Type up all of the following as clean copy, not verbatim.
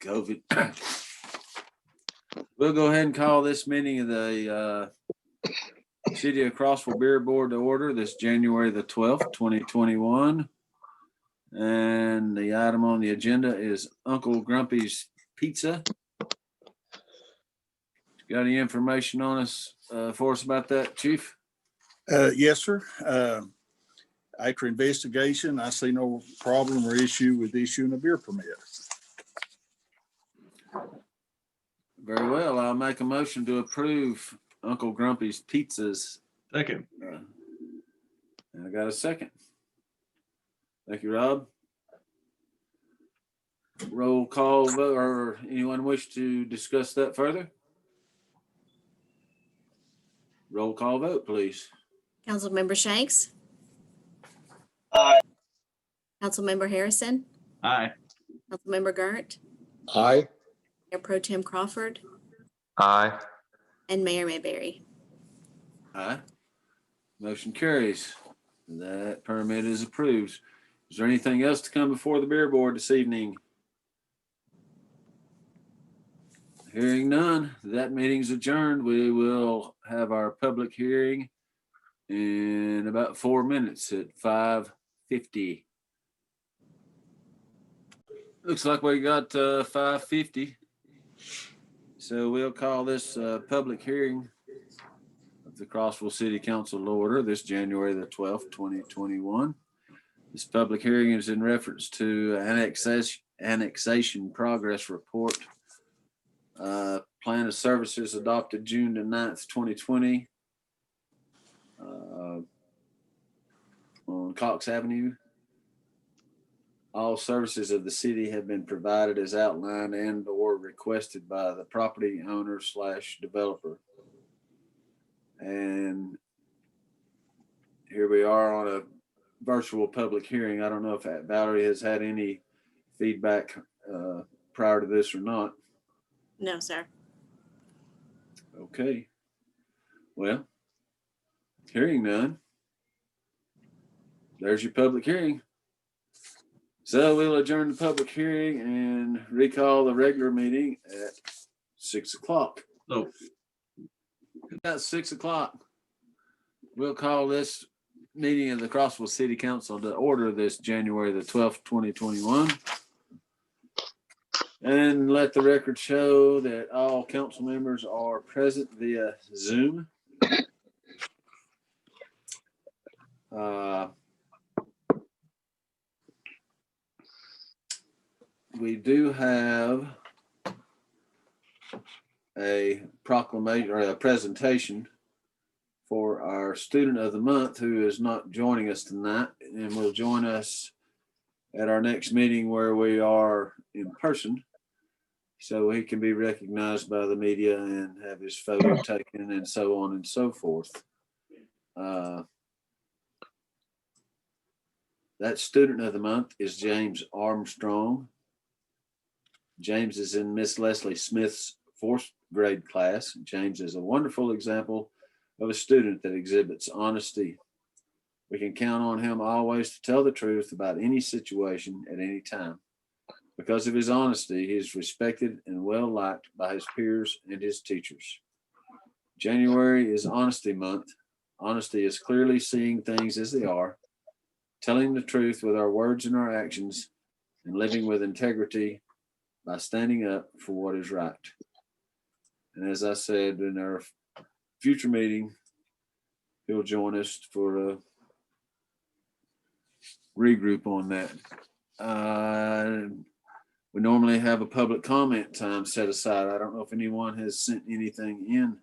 COVID. We'll go ahead and call this meeting of the City of Crossville Beer Board to order this January the 12th, 2021. And the item on the agenda is Uncle Grumpy's Pizza. Got any information on us for us about that, Chief? Yes, sir. After investigation, I see no problem or issue with issuing a beer permit. Very well. I'll make a motion to approve Uncle Grumpy's Pizzas. Second. And I got a second. Thank you, Rob. Roll call vote, or anyone wish to discuss that further? Roll call vote, please. Councilmember Shanks. Aye. Councilmember Harrison. Aye. Councilmember Gert. Aye. Mayor Pro Tem Crawford. Aye. And Mayor Mayberry. Aye. Motion carries. That permit is approved. Is there anything else to come before the beer board this evening? Hearing none, that meeting's adjourned. We will have our public hearing in about 4 minutes at 5:50. Looks like we got 5:50. So we'll call this public hearing of the Crossville City Council to order this January the 12th, 2021. This public hearing is in reference to annexation progress report. Plan of services adopted June the 9th, 2020 on Cox Avenue. All services of the city have been provided as outlined and or requested by the property owner / developer. And here we are on a virtual public hearing. I don't know if Valerie has had any feedback prior to this or not. No, sir. Okay. Well, hearing none. There's your public hearing. So we'll adjourn the public hearing and recall the regular meeting at 6 o'clock. Oh, About 6 o'clock. We'll call this meeting of the Crossville City Council to order this January the 12th, 2021. And let the record show that all council members are present via Zoom. We do have a proclamation or a presentation for our student of the month who is not joining us tonight and will join us at our next meeting where we are in person, so he can be recognized by the media and have his photo taken and so on and so forth. That student of the month is James Armstrong. James is in Miss Leslie Smith's 4th grade class. James is a wonderful example of a student that exhibits honesty. We can count on him always to tell the truth about any situation at any time. Because of his honesty, he is respected and well liked by his peers and his teachers. January is Honesty Month. Honesty is clearly seeing things as they are, telling the truth with our words and our actions, and living with integrity by standing up for what is right. And as I said, in our future meeting, he'll join us for a regroup on that. We normally have a public comment time set aside. I don't know if anyone has sent anything in,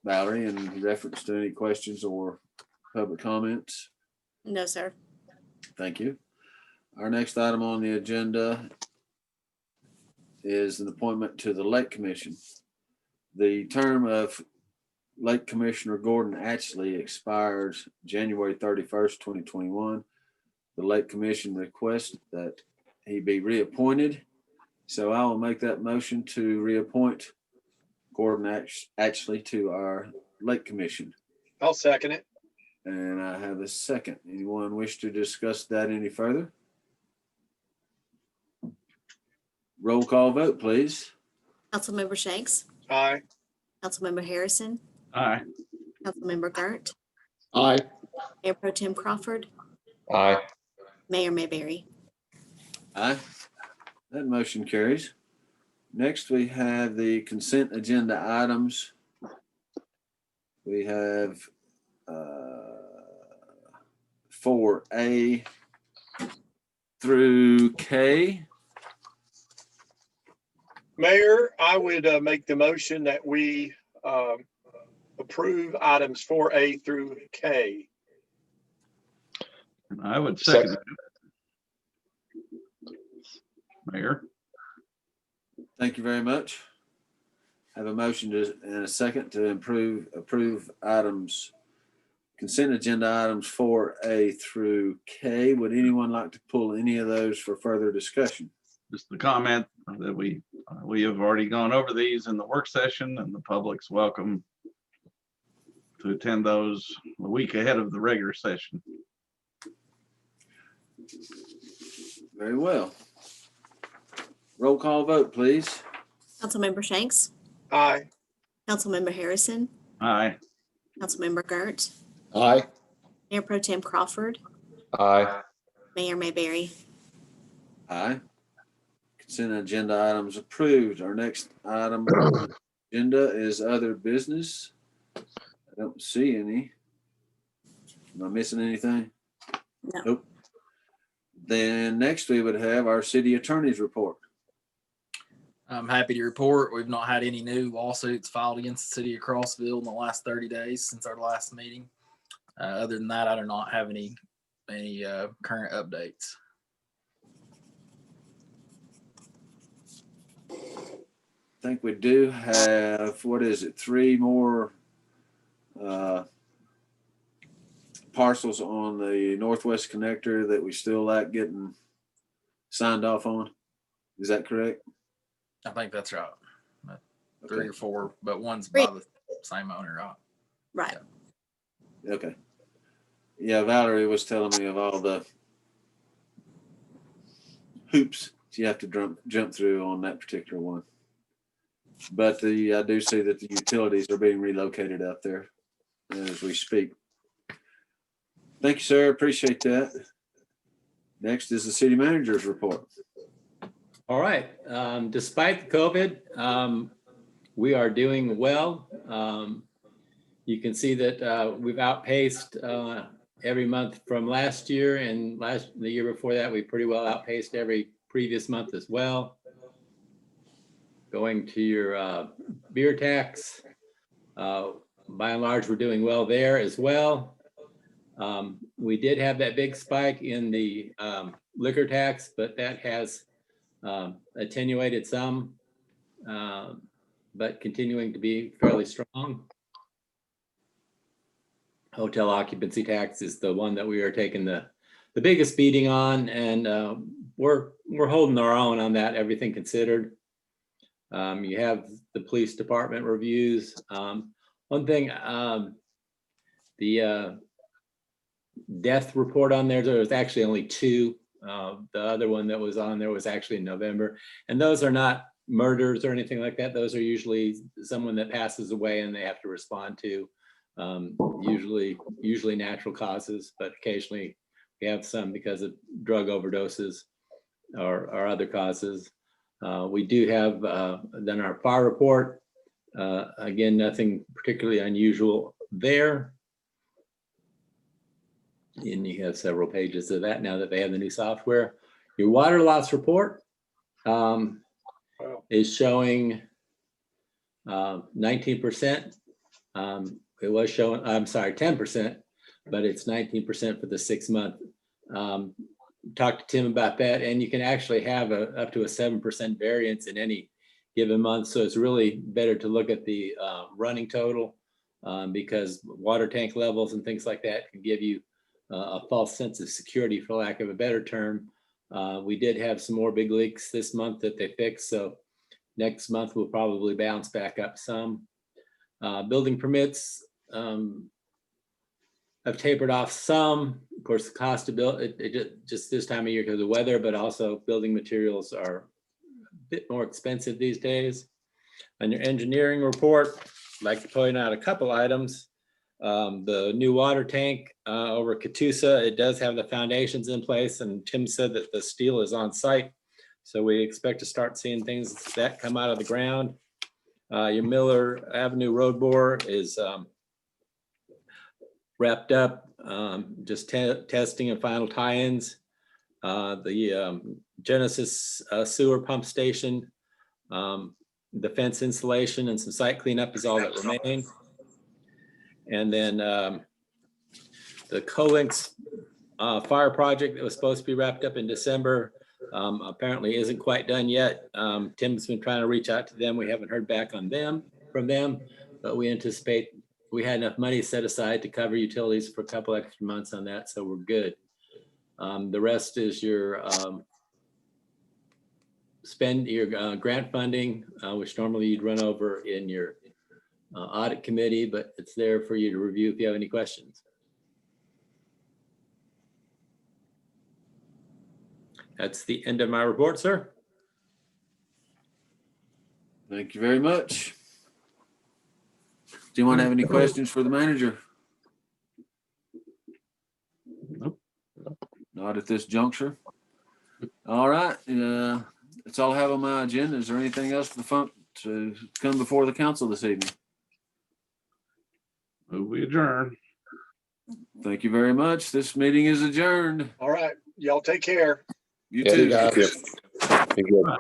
Valerie, in reference to any questions or public comments. No, sir. Thank you. Our next item on the agenda is an appointment to the Lake Commission. The term of Lake Commissioner Gordon Ashley expires January 31st, 2021. The Lake Commission requests that he be reappointed. So I will make that motion to reappoint Gordon Ashley to our Lake Commission. I'll second it. And I have a second. Anyone wish to discuss that any further? Roll call vote, please. Councilmember Shanks, Aye. Councilmember Harrison, Aye. Councilmember Gert, Aye. Mayor Pro Tem Crawford, Aye. Mayor Mayberry. Aye. That motion carries. Next, we have the consent agenda items. We have 4A through K. Mayor, I would make the motion that we approve items 4A through K. And I would second that. Mayor. Thank you very much. Have a motion and a second to approve items, consent agenda items 4A through K. Would anyone like to pull any of those for further discussion? Just the comment that we have already gone over these in the work session, and the public's welcome to attend those a week ahead of the regular session. Very well. Roll call vote, please. Councilmember Shanks, Aye. Councilmember Harrison, Aye. Councilmember Gert, Aye. Mayor Pro Tem Crawford, Aye. Mayor Mayberry. Aye. Consent agenda items approved. Our next item on the agenda is other business. I don't see any. Am I missing anything? No. Nope. Then next we would have our city attorney's report. I'm happy to report we've not had any new lawsuits filed against the city of Crossville in the last 30 days since our last meeting. Other than that, I do not have any current updates. I think we do have, 3 more parcels on the Northwest Connector that we still like getting signed off on. Is that correct? I think that's right. Three Okay. or 4, but one's Three. by the same owner, right? Right. Okay. Yeah, Valerie was telling me of all the hoops you have to jump through on that particular one. But I do see that the utilities are being relocated out there as we speak. Thank you, sir. Appreciate that. Next is the city manager's report. All right. Despite the COVID, we are doing well. You can see that we've outpaced every month from last year, and the year before that, we pretty well outpaced every previous month as well. Going to your beer tax, by and large, we're doing well there as well. We did have that big spike in the liquor tax, but that has attenuated some, but continuing to be fairly strong. Hotel occupancy tax is the one that we are taking the biggest beating on, and we're holding our own on that, everything considered. You have the police department reviews. One thing, the death report on there was actually only 2. The other one that was on there was actually in November, and those are not murders or anything like that. Those are usually someone that passes away and they have to respond to, usually natural causes, but occasionally we have some because of drug overdoses or other causes. We do have done our fire report. Again, nothing particularly unusual there. And you have several pages of that now that they have the new software. Your water loss report is showing 19%. It was showing, I'm sorry, 10%, but it's 19% for the 6 month. Talked to Tim about that, and you can actually have up to a 7% variance in any given month. So it's really better to look at the running total because water tank levels and things like that can give you a false sense of security, for lack of a better term. We did have some more big leaks this month that they fixed, so next month we'll probably bounce back up some. Building permits have tapered off some. Of course, the cost to build it just this time of year because of the weather, but also building materials are a bit more expensive these days. On your engineering report, I'd like to point out a couple items. The new water tank over Catoosa, it does have the foundations in place, and Tim said that the steel is on site. So we expect to start seeing things that come out of the ground. Your Miller Avenue road bore is wrapped up, just testing and final tie-ins. The Genesis sewer pump station, the fence insulation and some site cleanup is all that remain. And then the Colinx fire project that was supposed to be wrapped up in December apparently isn't quite done yet. Tim's been trying to reach out to them. We haven't heard back from them, but we anticipate we had enough money set aside to cover utilities for a couple extra months on that, so we're good. The rest is your grant funding, which normally you'd run over in your audit committee, but it's there for you to review if you have any questions. That's the end of my report, sir. Thank you very much. Do you want to have any questions for the manager? Nope. Not at this juncture. All right. That's all I have on my agenda. Is there anything else to come before the council this evening? We adjourn. Thank you very much. This meeting is adjourned. All right, y'all take care. You Yeah, too. guys. Be good.